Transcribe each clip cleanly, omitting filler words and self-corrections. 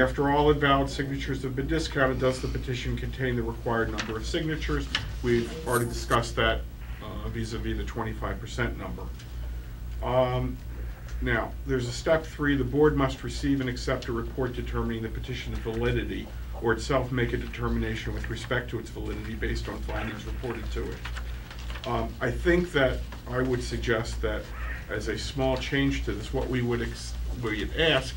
After all invalid signatures have been discounted, does the petition contain the required number of signatures? We've already discussed that vis-a-vis the 25% number. Now, there's a step 3. The board must receive and accept a report determining the petition's validity, or itself make a determination with respect to its validity based on findings reported to it. I think that I would suggest that as a small change to this, what we would ask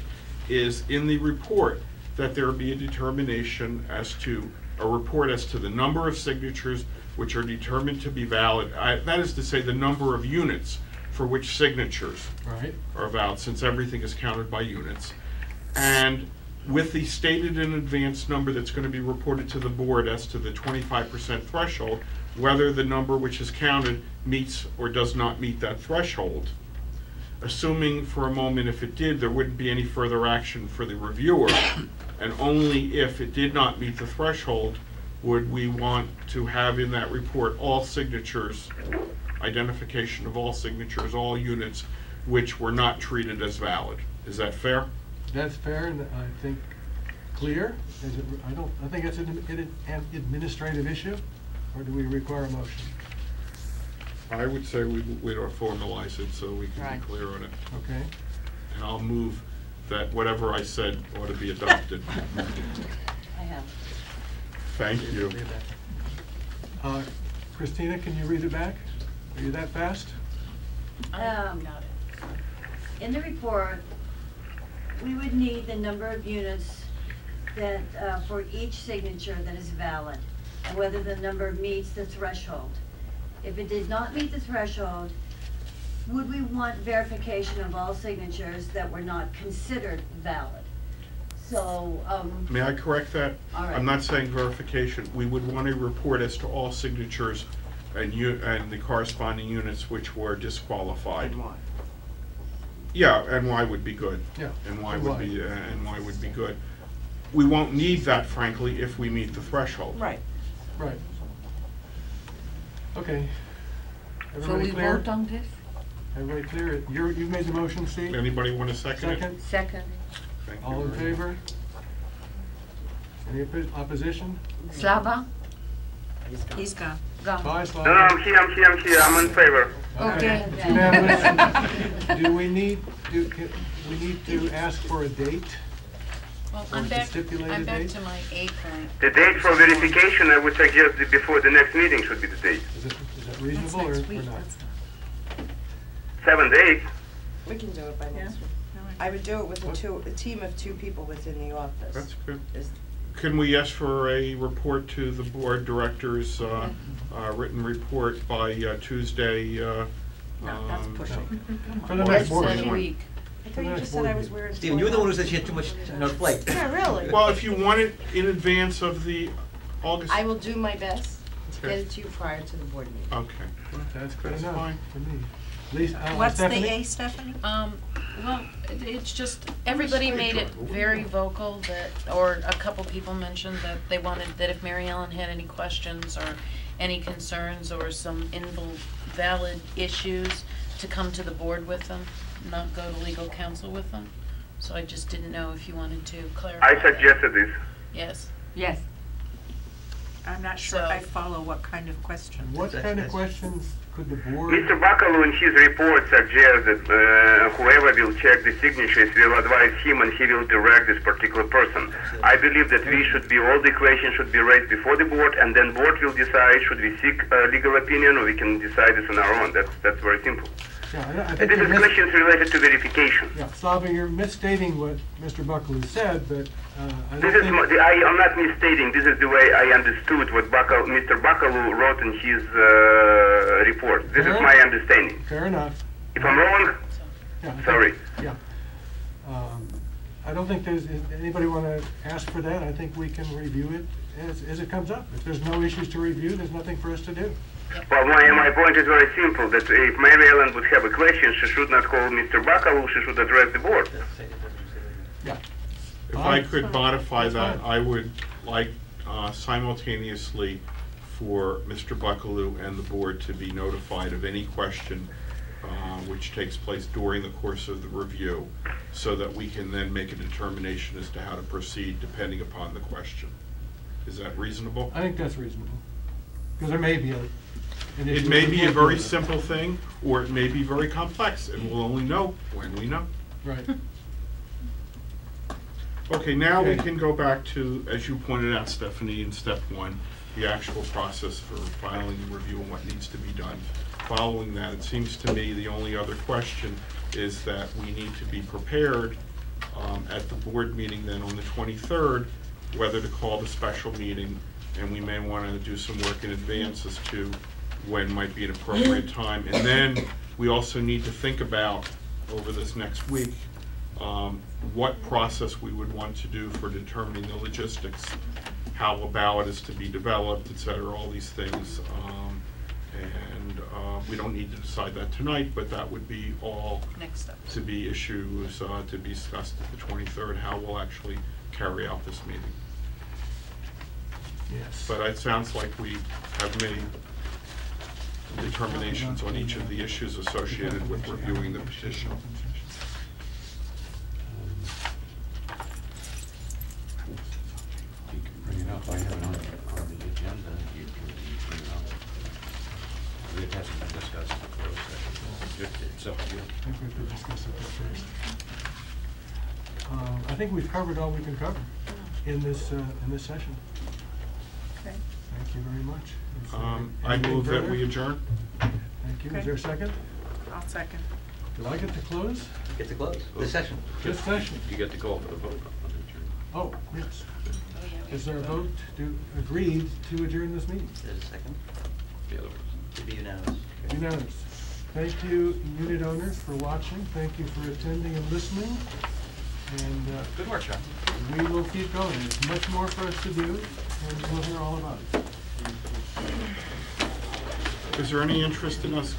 is in the report that there be a determination as to a report as to the number of signatures which are determined to be valid. That is to say, the number of units for which signatures are valid, since everything is counted by units. And with the stated in advance number that's going to be reported to the board as to the 25% threshold, whether the number which is counted meets or does not meet that threshold. Assuming for a moment if it did, there wouldn't be any further action for the reviewer, and only if it did not meet the threshold would we want to have in that report all signatures, identification of all signatures, all units which were not treated as valid. Is that fair? That's fair, and I think clear. Is it, I think it's an administrative issue, or do we require a motion? I would say we ought to formalize it so we can be clear on it. Okay. And I'll move that whatever I said ought to be adopted. I have. Thank you. Christina, can you read it back? Are you that fast? In the report, we would need the number of units that for each signature that is valid, and whether the number meets the threshold. If it did not meet the threshold, would we want verification of all signatures that were not considered valid? So, may I correct that? All right. I'm not saying verification. We would want a report as to all signatures and the corresponding units which were disqualified. And why? Yeah, and why would be good. Yeah. And why would be good. We won't need that, frankly, if we meet the threshold. Right. Right. Okay. So Everybody we clear? vote on this? Everybody clear? You made the motion, Steve? Anybody want a second? Second? Second. Thank you All in very much. favor? Any opposition? Slava? He's gone. Go. Bye, No, Slava. I'm here. I'm in favor. Okay. It's unanimous. Do we need to ask for a date? Well, Or I'm to back stipulate a date? to my A point. The date for verification, I would suggest that before the next meeting should be the date. Is that reasonable or not? 7 days. We can do it by next week. I would do it with a team of 2 people within the office. That's good. Is- Can we ask for a report to the board directors, written report by Tuesday? No, that's pushing. For the next board Said a meeting. week. I thought you just said I was weird. Steven, you're the one who said she had too much on her plate. Yeah, really. Well, if you want it in advance of the August. I will do my best to Okay. get it to you prior to the board meeting. Okay. That's good That's enough fine. for me. Lisa, What's the Stephanie? A, Stephanie? Well, it's just, everybody made it very vocal that, or a couple people mentioned that they wanted, that if Mary Ellen had any questions or any concerns or some invalid issues, to come to the board with them, not go to legal counsel with them. So I just didn't know if you wanted to clarify. I suggested this. Yes. Yes. I'm not sure So- I follow what kind of questions. What kind of questions could the board? Mr. Bakalu in his report suggests that whoever will check the signatures will advise him and he will direct this particular person. I believe that all the questions should be raised before the board, and then board will decide should we seek a legal opinion or we can decide this on our own. That's very simple. Yeah, I And think this you're is questions related to verification. Yeah, Slava, you're misstating what Mr. Buckley said, but I This don't is think... I'm not misstating. This is the way I understood what Mr. Bakalu wrote in his report. This is my understanding. Fair enough. If I'm wrong, Yeah, I think- sorry. Yeah. I don't think there's, anybody want to ask for that? I think we can review it as it comes up. If there's no issues to review, there's nothing for us to do. Well, my point is very simple, that if Mary Ellen would have a question, she should not call Mr. Bakalu, she should address the board. Yeah. If I could modify that, I would like simultaneously for Mr. Buckaloo and the board to be notified of any question which takes place during the course of the review, so that we can then make a determination as to how to proceed depending upon the question. Is that reasonable? I think that's reasonable, because there may be an issue. It may we be a can't very do it. simple thing, or it may be very complex, and we'll only know when we know. Right. Okay, now we Okay. can go back to, as you pointed out, Stephanie, in step one, the actual process for filing and reviewing what needs to be done. Following that, it seems to me the only other question is that we need to be prepared at the board meeting then on the 23rd, whether to call the special meeting, and we may want to do some work in advance as to when might be an appropriate time. And then we also need to think about, over this next week, what process we would want to do for determining the logistics, how a ballot is to be developed, et cetera, all these things. We don't need to decide that tonight, but that would be all Next step. to be issues to be discussed at the 23rd, how we'll actually carry out this meeting. Yes. But it sounds like we have made determinations on each of the issues associated with reviewing the petition. You can bring it up, I have it on the agenda, you can bring it up. It hasn't been discussed in the closed session. It's up to you. I think we could discuss it first. I think we've covered all we can cover in this session. Okay. Thank you very much. Is there I anything move that further? we adjourn. Thank you. Okay. Is there a second? I'll second. Do I get to close? Get to close the session. This session? You get to call for the vote on the adjournment. Oh, yes. Oh, yeah, we Is there a should. vote to agree to adjourn this meeting? There's a second. The other ones. To be unanimous. Unanimous. Thank you, unit owners, for watching. Thank you for attending and listening. And Good work, John. we will keep going. There's much more for us to do, and we'll hear all about it. Is there any interest in us